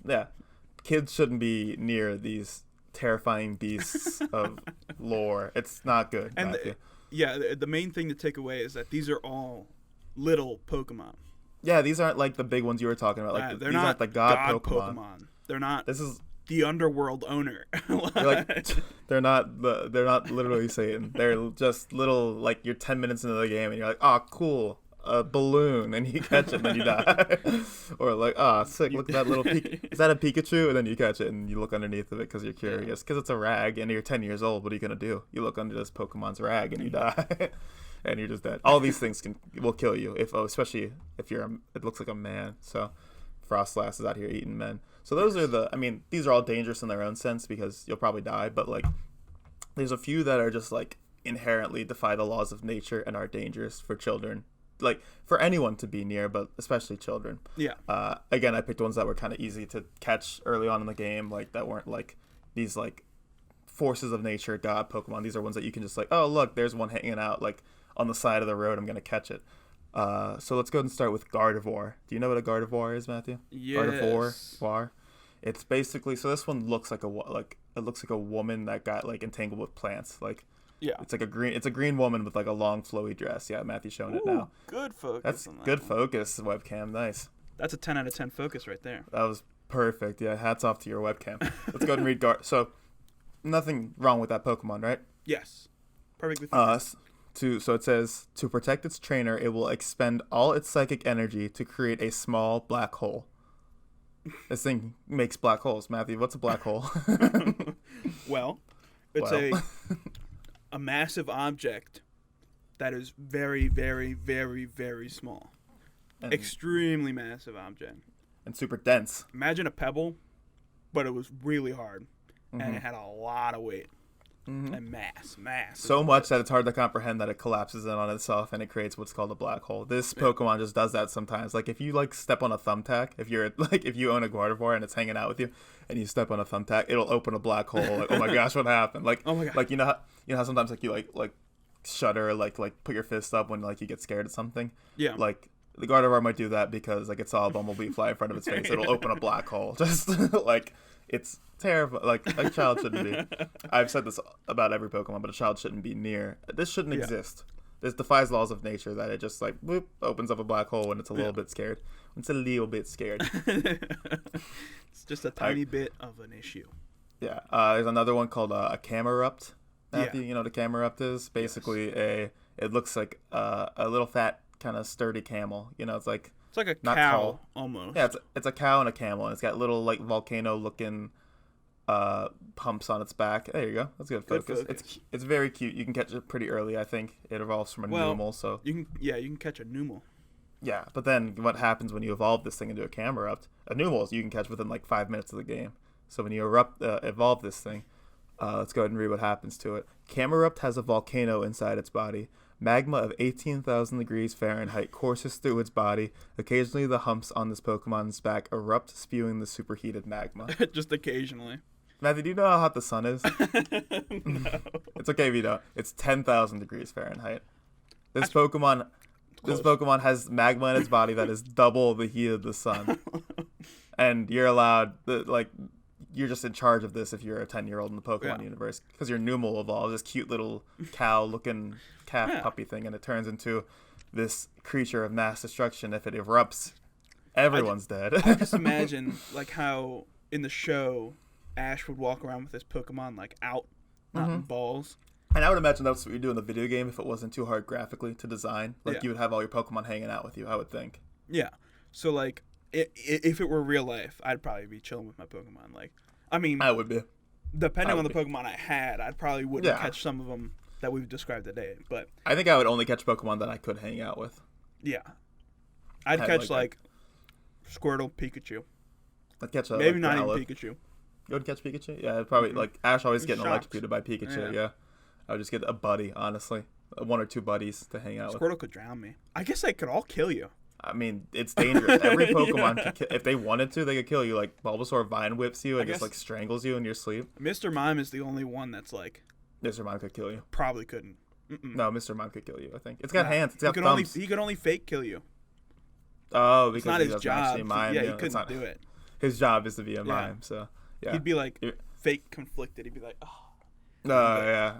Yeah, kids shouldn't be near these terrifying beasts of lore. It's not good. And the main thing to take away is that these are all little Pokemon. Yeah, these aren't like the big ones you were talking about. Like they're these not aren't the god Pokemon. They're not. This is the underworld owner. they're not literally Satan. They're just little, like you're 10 minutes into the game and you're like, oh cool, a balloon, and you catch it and then you die. Or like, oh, sick, look at that little is that a Pikachu? And then you catch it and you look underneath of it because you're curious, because it's a rag and you're 10 years old. What are you gonna do? You look under this Pokemon's rag and you die. And you're just dead. All these things will kill you, especially if it looks like a man. So Frostlass is out here eating men. So those are these are all dangerous in their own sense because you'll probably die, but like there's a few that are just like inherently defy the laws of nature and are dangerous for children, like for anyone to be near, but especially children. Yeah. Again, I picked ones that were kind of easy to catch early on in the game, like that weren't like these like forces of nature, god Pokemon. These are ones that you can just like, oh look, there's one hanging out like on the side of the road, I'm gonna catch it. So let's go ahead and start with Gardevoir. Do you know what a Gardevoir is, Matthew? Yes. Gardevoir. It's basically, so this one looks like it looks like a woman that got like entangled with plants. Like, yeah, it's a green woman with like a long flowy dress. Yeah, Matthew's showing it now. Good focus. That's good focus, webcam. Nice. That's a 10 out of 10 focus right there. That was perfect. Yeah, hats off to your webcam. Let's go ahead and read So, nothing wrong with that Pokemon, right? Yes. Perfectly fine. So it says, to protect its trainer, it will expend all its psychic energy to create a small black hole. This thing makes black holes. Matthew, what's a black hole? Well, it's a massive object that is very, very, very, very small. Extremely massive object. And super dense. Imagine a pebble, but it was really hard. And it had a lot of weight. And mass. So much that it's hard to comprehend that it collapses in on itself and it creates what's called a black hole. This Pokemon just does that sometimes. Like if you like step on a thumbtack, if you own a Gardevoir and it's hanging out with you, and you step on a thumbtack, it'll open a black hole. Like, oh my gosh, what happened? Like, oh my god. Like you know how sometimes like you like shudder, like put your fist up when like you get scared of something. Yeah. Like the Gardevoir might do that because like it saw a bumblebee fly in front of its face. It'll open a black hole. Just like. It's terrible. Like a child shouldn't be. I've said this about every Pokemon, but a child shouldn't be near. This shouldn't exist. This defies laws of nature that it just like whoop, opens up a black hole when it's a little bit scared. It's a little bit scared. It's just a tiny bit of an issue. Yeah. There's another one called a Camerupt. Matthew, you know what a Camerupt is? Basically, it looks like a little fat kind of sturdy camel. You know, it's like a cow almost. Yeah, it's a cow and a camel, and it's got little like volcano-looking humps on its back. There you go. That's good focus. It's very cute. You can catch it pretty early. I think it evolves from a Numel, so you can catch a Numel. Yeah, but then what happens when you evolve this thing into a Camerupt? A Numel you can catch within like 5 minutes of the game. So when you evolve this thing, let's go ahead and read what happens to it. Camerupt has a volcano inside its body. Magma of 18,000 degrees Fahrenheit courses through its body. Occasionally, the humps on this Pokemon's back erupt, spewing the superheated magma. Just occasionally. Matthew, do you know how hot the sun is? No. It's okay if you don't. It's 10,000 degrees Fahrenheit. This Pokemon has magma in its body that is double the heat of the sun. And you're allowed, you're just in charge of this if you're a 10-year-old in the Pokemon universe. Because your Numel evolves, this cute little cow-looking calf puppy thing, and it turns into this creature of mass destruction. If it erupts, everyone's dead. I just imagine like how in the show Ash would walk around with his Pokemon like out, not in balls. And I would imagine that's what you do in the video game if it wasn't too hard graphically to design. Like you would have all your Pokemon hanging out with you, I would think. Yeah. So like if it were real life, I'd probably be chilling with my Pokemon. Like, I mean, I would be. Depending on the Pokemon I had, I probably wouldn't catch some of them that we've described today. But I think I would only catch Pokemon that I could hang out with. Yeah. I'd catch like Squirtle, Pikachu. I'd catch maybe not even Pikachu. You would catch Pikachu? Yeah, I'd probably like Ash always getting electrocuted by Pikachu. Yeah. I would just get a buddy, honestly, 1 or 2 buddies to hang out with. Squirtle could drown me. I guess they could all kill you. I mean, it's dangerous. Every Pokemon, if they wanted to, they could kill you. Like Bulbasaur vine whips you and just like strangles you in your sleep. Mr. Mime is the only one that's like. Mr. Mime could kill you. Probably couldn't. No, Mr. Mime could kill you. I think it's got hands. It's got thumbs. He could only fake kill you. Oh, because it's not his job. Mime. Yeah, he couldn't do it. His job is to be a mime. So yeah, he'd be like fake conflicted. He'd be like, oh. Yeah.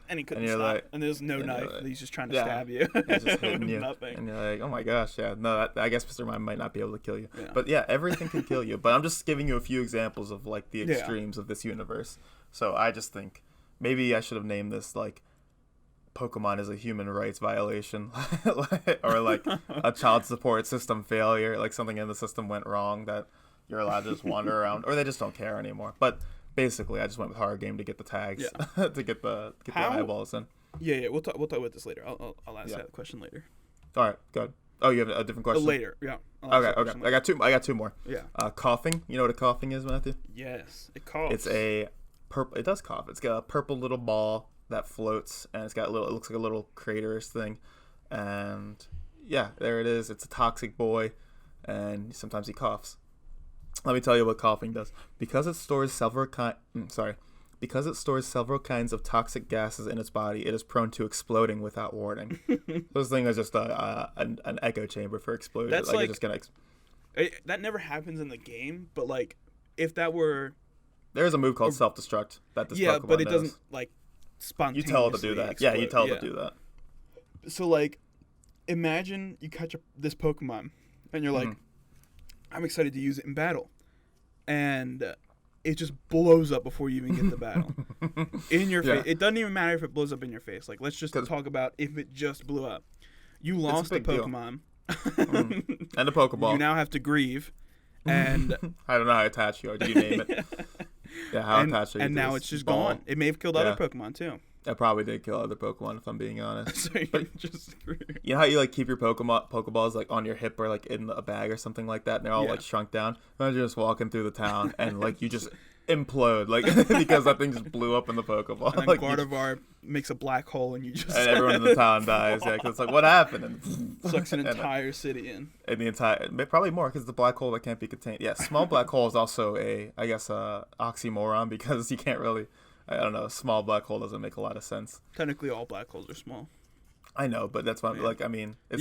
And he couldn't stop. And there's no knife. He's just trying to stab you. He's just hitting you. Nothing. And you're like, oh my gosh, yeah. No, I guess Mr. Mime might not be able to kill you. Yeah. But yeah, everything can kill you. But I'm just giving you a few examples of like the extremes of this universe. So I just think maybe I should have named this like Pokemon is a human rights violation, or like a child support system failure, like something in the system went wrong that you're allowed to just wander around, or they just don't care anymore. But basically, I just went with horror game to get the tags, to get the eyeballs in. Yeah. We'll talk about this later. I'll ask that question later. All right, good. Oh, you have a different question? Later, yeah. Okay. Later. I got two more. Yeah. Coughing. You know what a coughing is, Matthew? Yes, it coughs. It's a purple. It does cough. It's got a purple little ball that floats, and it's got it looks like a little craterish thing, and yeah, there it is. It's a toxic boy, and sometimes he coughs. Let me tell you what coughing does. Because it stores several kinds of toxic gases in its body, it is prone to exploding without warning. This thing is just an echo chamber for explosion. That's like it's just gonna. That never happens in the game, but like if that were, there's a move called self-destruct that this Pokemon but it knows. doesn't like spontaneously. You tell it to do that. Explode. You tell it to do that. So like, imagine you catch this Pokemon, and you're like, I'm excited to use it in battle, and it just blows up before you even get the battle in your face. It doesn't even matter if it blows up in your face. Like, let's just talk about if it just blew up. You lost the Pokemon. And the Pokeball. You now have to grieve, and I don't know how attached you are. Did you name it? Yeah, how attached are you? And now it's just gone. It may have killed other Pokemon too. It probably did kill other Pokemon, if I'm being honest. So you're just screwed. You know how you like keep your Pokeballs like on your hip or like in a bag or something like that, and they're all like shrunk down. Imagine just walking through the town and like you just implode like because that thing just blew up in the Pokeball. And then like, Gardevoir makes a black hole and you just and everyone in the town dies. Yeah, because it's like what happened? And sucks an entire city in. And the entire probably more because the black hole that can't be contained. Yeah, small black hole is also a oxymoron because you can't really. I don't know. Small black hole doesn't make a lot of sense. Technically, all black holes are small. I know, but that's why. Like, I mean, it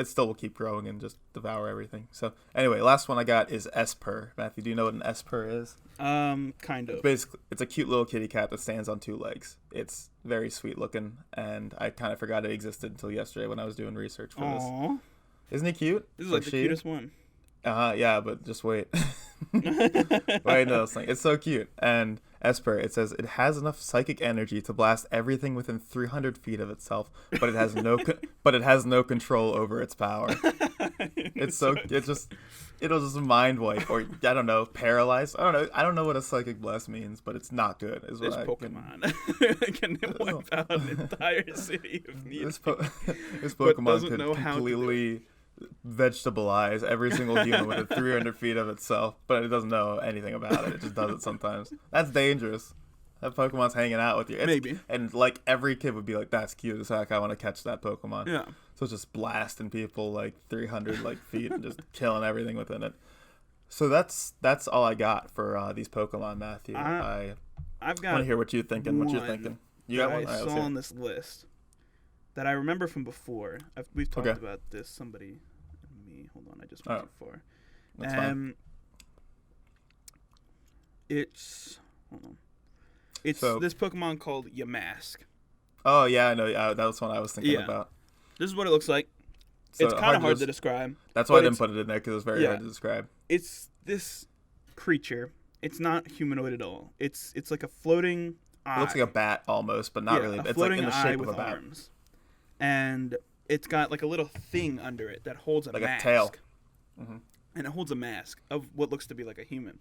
still will keep growing and just devour everything. So, anyway, last one I got is Esper. Matthew, do you know what an Esper is? Kind of. Basically, it's a cute little kitty cat that stands on two legs. It's very sweet looking, and I kind of forgot it existed until yesterday when I was doing research for this. Isn't he cute? This is like the cutest one. Yeah, but just wait. Wait, no, it's so cute. And Esper, it says it has enough psychic energy to blast everything within 300 feet of itself, but it has no control over its power. It'll just mind wipe or I don't know, paralyze. I don't know what a psychic blast means, but it's not good. Is what Pokemon can wipe out an entire city if needed. This Pokemon could completely vegetabilize every single human within 300 feet of itself, but it doesn't know anything about it. It just does it sometimes. That's dangerous. That Pokemon's hanging out with you. Maybe. And like every kid would be like, that's cute as heck. I want to catch that Pokemon. Yeah. So it's just blasting people like 300 feet and just killing everything within it. So that's all I got for these Pokemon, Matthew. I've got want to hear what you're thinking. You got one? I saw on this list that I remember from before. We've talked about this. Somebody and me. Hold on, I just went too far. That's fine. Hold on. It's this Pokemon called Yamask. Oh yeah, I know. That was one I was thinking about. This is what it looks like. So it's kind of hard to describe. That's why I didn't put it in there because it was very hard to describe. It's this creature. It's not humanoid at all. It's like a floating eye. It looks like a bat almost, but not really. It's like in the shape of a bat. Arms. And it's got like a little thing under it that holds a mask. Like a tail. Mm-hmm. And it holds a mask of what looks to be like a human.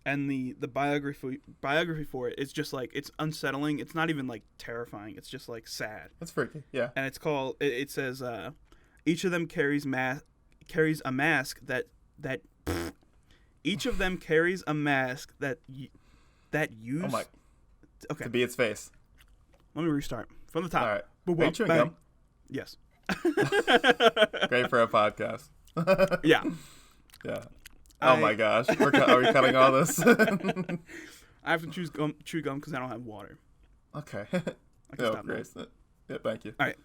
And the biography for it is just like, it's unsettling. It's not even like terrifying. It's just like sad. That's freaky. Yeah. And it's called. It says each of them carries a mask that each of them carries a mask that use. Oh my. Okay. To be its face. Let me restart from the top. All right. Are you chewing gum? Yes. Great for a podcast. Yeah. Yeah. Oh my gosh. Are we cutting all this? I have to chew gum because I don't have water. Okay. I can stop great. Yeah, thank you. All right.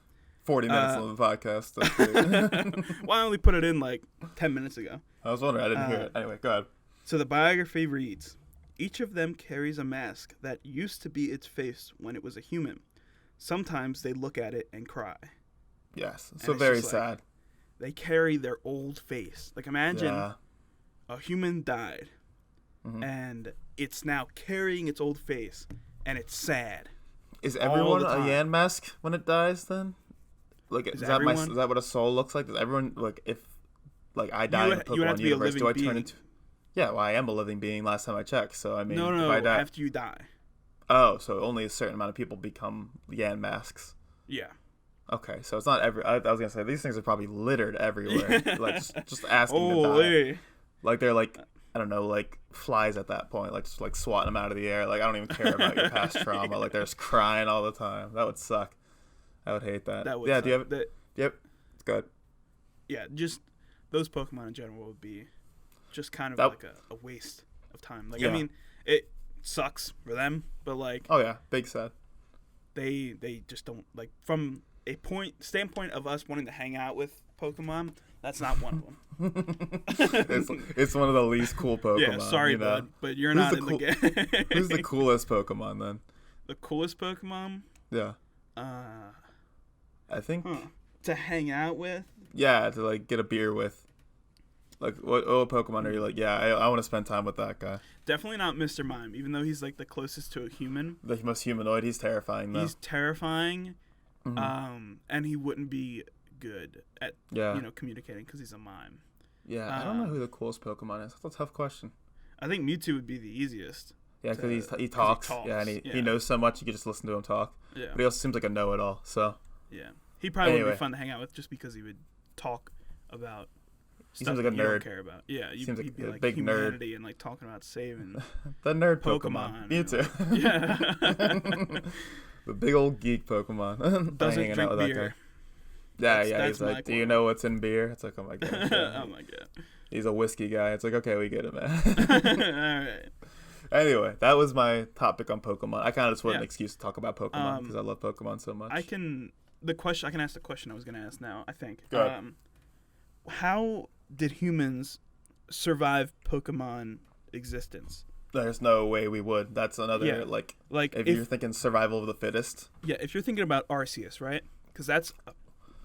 40 minutes of the podcast. That's great. Well, I only put it in like 10 minutes ago. I was wondering. I didn't hear it. Anyway, go ahead. So the biography reads, each of them carries a mask that used to be its face when it was a human. Sometimes they look at it and cry. Yes. So very sad. Like, they carry their old face. Like imagine a human died and it's now carrying its old face and it's sad. Is all everyone the a time. Yan mask when it dies? Then, like, Is is that everyone? is that what a soul looks like? Does everyone like if like I die in the You would have Pokemon to be a universe? living Do I being. turn into? Yeah, well, I am a living being. Last time I checked, so I mean, No, if I no, die, after you die. oh, so only a certain amount of people become Yan masks. Yeah. Okay, so it's not every. I was gonna say these things are probably littered everywhere. Like just asking to Oh, die. hey. Like they're like I don't know, like flies at that point, like just like swatting them out of the air. Like I don't even care about your past trauma. Like they're just crying all the time. That would suck. I would hate that. That would yeah. suck. Do you have? Yep. It's good. Yeah, just those Pokemon in general would be just kind of That- like a waste of time. Like, Yeah. I mean, it sucks for them, but like Oh yeah, big sad. they just don't like from a standpoint of us wanting to hang out with Pokemon. That's not one of them. It's one of the least cool Pokemon. Yeah, sorry, you know? bud, but you're Who's not the in cool- the game. Who's the coolest Pokemon then? The coolest Pokemon? Yeah, Uh, I think. to hang out with? Yeah, to like get a beer with. Like what Pokemon are you like? Yeah, I want to spend time with that guy. Definitely not Mr. Mime, even though he's like the closest to a human. The most humanoid. He's terrifying though. He's terrifying, Mhm. and he wouldn't be good at Yeah. communicating because he's a mime. Yeah, I don't know who the coolest Pokemon is. That's a tough question. I think Mewtwo would be the easiest. Yeah, because he 'cause talks. Yeah, and he yeah. knows so much you can just listen to him talk. Yeah, But he also seems like a know-it-all. So yeah. He probably would Anyway. be fun to hang out with just because he would talk about He stuff seems like a that you don't nerd. care about. Yeah, Seems like he'd be a like big nerd. humanity and like talking about saving the nerd Pokemon. Pokemon. You too. Yeah. The big old geek Pokemon. Doesn't hanging drink out with beer. that guy. Yeah, That's- yeah. that's He's my like, do you quote. know what's in beer? It's like, oh my god. Yeah. Oh my god. He's a whiskey guy. It's like, okay, we get it, man. All right. Anyway, that was my topic on Pokemon. I kind of just wanted an Yeah. excuse to talk about Pokemon because I love Pokemon so much. I can ask the question I was gonna ask now. I think. Go ahead. How did humans survive Pokemon existence? There's no way we would. That's another Yeah. like Like if if you're thinking survival of the fittest. if you're thinking about Arceus, right? Because that's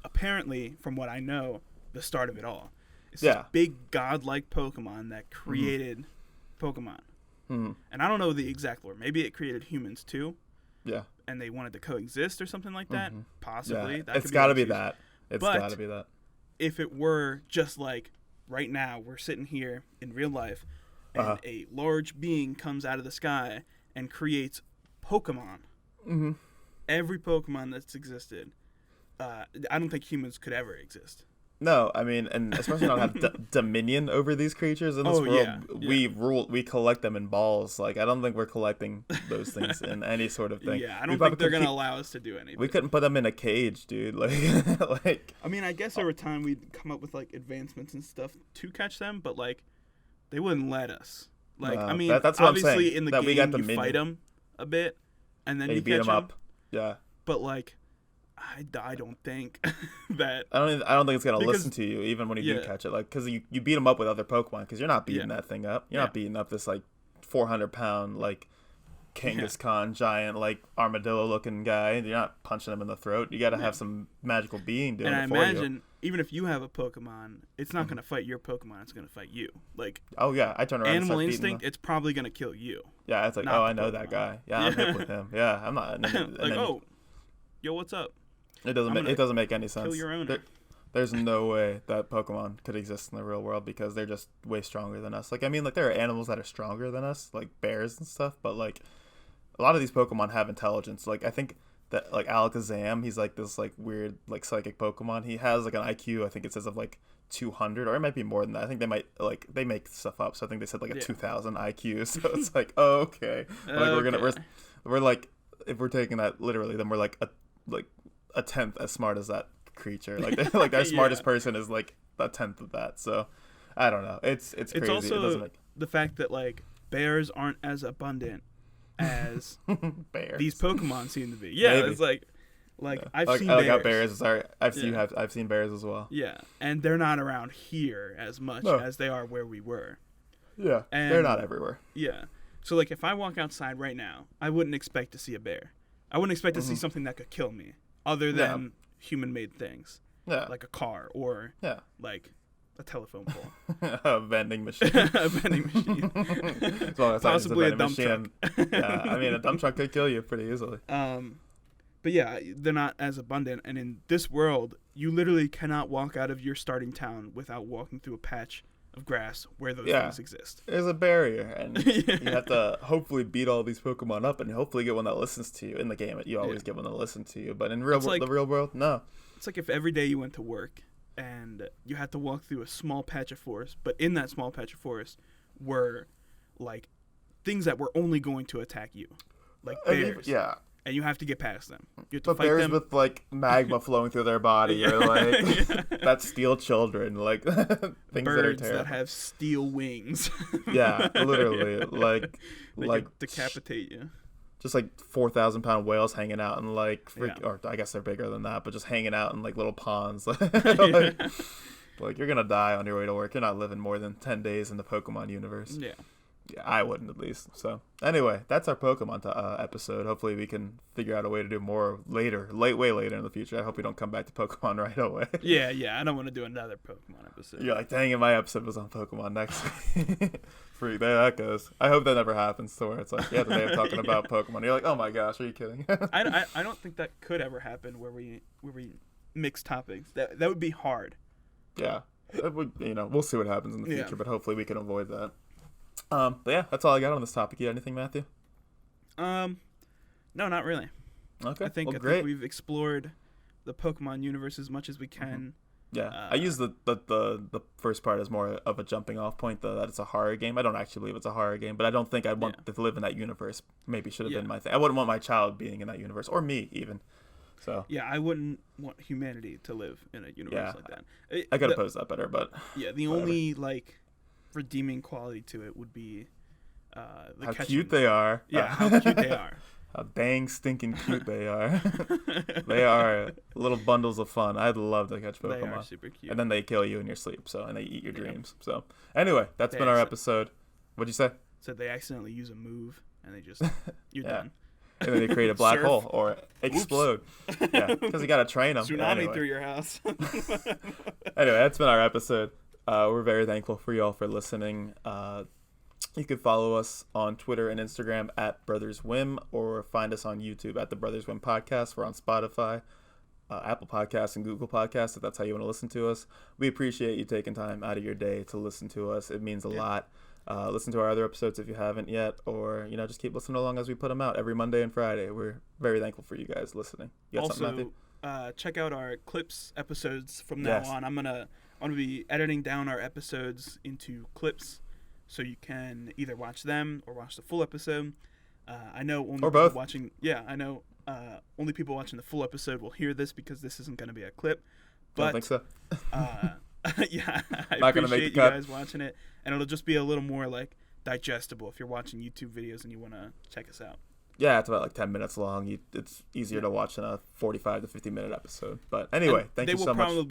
apparently, from what I know, the start of it all. It's Yeah. this big godlike Pokemon that created Pokemon. Mhm. And I don't know the exact lore. Maybe it created humans too, Yeah. and they wanted to coexist or something like that. Possibly. Yeah. That It's could got to what be it is. that. It's But- got to be that. If it were just like right now, we're sitting here in real life, and a large being comes out of the sky and creates Pokemon. Mm-hmm. Every Pokemon that's existed. I don't think humans could ever exist. No, I mean, and especially not have dominion over these creatures in this Oh, world. yeah, We collect them in balls. Like I don't think we're collecting those things in any sort of thing. Yeah, I We don't probably think they're could gonna keep- allow us to do anything. We couldn't put them in a cage, dude. Like, like I mean, I guess over time we'd come up with like advancements and stuff to catch them, but like they wouldn't let us. Like, No, I mean, that's what I'm obviously saying, in the that we got game you dominion. fight them a bit, and then you you beat catch them up. Yeah. But like, I don't think that. I don't think it's gonna Because- listen to you even when you do yeah. catch it. Like, because you beat them up with other Pokemon. Because you're not beating Yeah. that thing up. You're Yeah. not beating up this like 400-pound like Kangaskhan Khan giant like armadillo looking guy. You're not punching him in the throat. You got to have some magical being doing And I it for you. imagine even if you have a Pokemon, it's not gonna fight your Pokemon. It's gonna fight you. Like Oh yeah, I turn around. animal and start instinct, beating it's probably gonna kill you. them. Yeah, it's like, not oh, the I know that Pokemon. guy. Yeah, I'm hip with him. Yeah, I'm not. And Like, then oh, yo, what's up? it doesn't. I'm It doesn't make any Kill sense. your owner. There's no way that Pokemon could exist in the real world because they're just way stronger than us. Like, I mean, like there are animals that are stronger than us, like bears and stuff. But like, a lot of these Pokemon have intelligence. Like, I think that like Alakazam, he's like this like weird like psychic Pokemon. He has like an IQ. I think it says of like 200, or it might be more than that. I think they make stuff up. So I think they said like a 2,000 IQ. So it's like, oh, okay. Like we're like, if we're taking that literally, then we're like a tenth as smart as that creature. Like like our smartest person is like a tenth of that. So I don't know. It's crazy. It's also it doesn't make the fact that like bears aren't as abundant as bears. these Pokemon seem to be. Yeah, Maybe. it's like I've I seen like how bears. bears. Sorry, I've Yeah. seen bears as well. Yeah, and they're not around here as much No. as they are where we were. Yeah, And- they're not everywhere. Yeah. So like if I walk outside right now, I wouldn't expect to see a bear. I wouldn't expect to see something that could kill me other than human-made things, Yeah, like a car or yeah, like a telephone pole, a vending machine. a vending machine. As long as it's Possibly a vending dump machine. Yeah, I mean a dump truck could kill you pretty easily. But yeah, they're not as abundant. And in this world, you literally cannot walk out of your starting town without walking through a patch of grass where those things exist. There's a barrier, and you have to hopefully beat all these Pokemon up, and hopefully get one that listens to you. In the game, you always get one that listens to you, but in the real world, no. It's like if every day you went to work and you had to walk through a small patch of forest, but in that small patch of forest were like things that were only going to attack you, like bears. Yeah. And you have to get past them. You have to but fight bears them with like magma flowing through their body, or like that steal children, like things birds that are terrible. that have steel wings. Yeah, literally, they could decapitate you. Just like 4,000-pound whales hanging out in like, or I guess they're bigger than that, but just hanging out in like little ponds. Like you're gonna die on your way to work. You're not living more than 10 days in the Pokemon universe. Yeah. Yeah, I wouldn't at least. So anyway, that's our Pokemon episode. Hopefully we can figure out a way to do more way later in the future. I hope we don't come back to Pokemon right away. Yeah. I don't want to do another Pokemon episode. You're like, dang it, my episode was on Pokemon next week. Freak, there that goes. I hope that never happens to where it's like, today I'm talking about Pokemon. You're like, oh my gosh, are you kidding? I don't think that could ever happen where we mix topics. That would be hard. Yeah. We'll see what happens in the future, but hopefully we can avoid that. But yeah, that's all I got on this topic. You got anything, Matthew? No, not really. Okay. I think we've explored the Pokemon universe as much as we can. Yeah, I use the first part as more of a jumping off point, though, that it's a horror game. I don't actually believe it's a horror game, but I don't think I'd want to live in that universe. Maybe should have been my thing. I wouldn't want my child being in that universe, or me even. So yeah, I wouldn't want humanity to live in a universe like that. I could have posed that better, but yeah, the only like redeeming quality to it would be how cute they are. Yeah, how cute they are. How dang stinking cute they are. They are little bundles of fun. I'd love to catch Pokemon. They are super cute. And then they kill you in your sleep, and they eat your dreams. So anyway, that's been our episode. What'd you say? So they accidentally use a move, and they just, you're done. And then they create a black hole or explode. Yeah, because you got to train them. Tsunami through your house. Anyway, that's been our episode. We're very thankful for y'all for listening. You can follow us on Twitter and Instagram at Brothers Whim, or find us on YouTube at the Brothers Whim Podcast. We're on Spotify, Apple Podcasts, and Google Podcasts, if that's how you want to listen to us. We appreciate you taking time out of your day to listen to us. It means a lot. Listen to our other episodes if you haven't yet, or just keep listening along as we put them out every Monday and Friday. We're very thankful for you guys listening. You got something, Matthew? Check out our clips episodes from now on. I'm gonna be editing down our episodes into clips, so you can either watch them or watch the full episode. I know only or both. Only people watching the full episode will hear this because this isn't going to be a clip. But I don't think so. yeah, I Not gonna make appreciate you guys watching it, and it'll just be a little more like digestible if you're watching YouTube videos and you want to check us out. Yeah, it's about like 10 minutes long. It's easier to watch than a 45 to 50-minute episode. But anyway, thank you so much. They will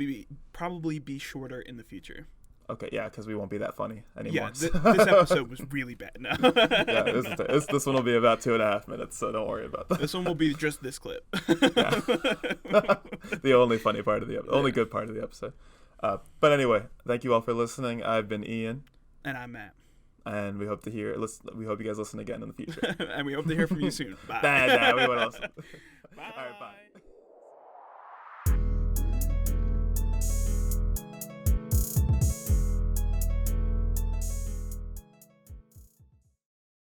probably be shorter in the future. Okay, yeah, because we won't be that funny anymore. Yeah, this episode was really bad. No. Yeah, this one will be about 2.5 minutes, so don't worry about that. This one will be just this clip. The only funny part of the episode, only good part of the episode. But anyway, thank you all for listening. I've been Ian. And I'm Matt. And we hope you guys listen again in the future. And we hope to hear from you soon. Bye. Nah, we want to listen. Bye. All right, bye.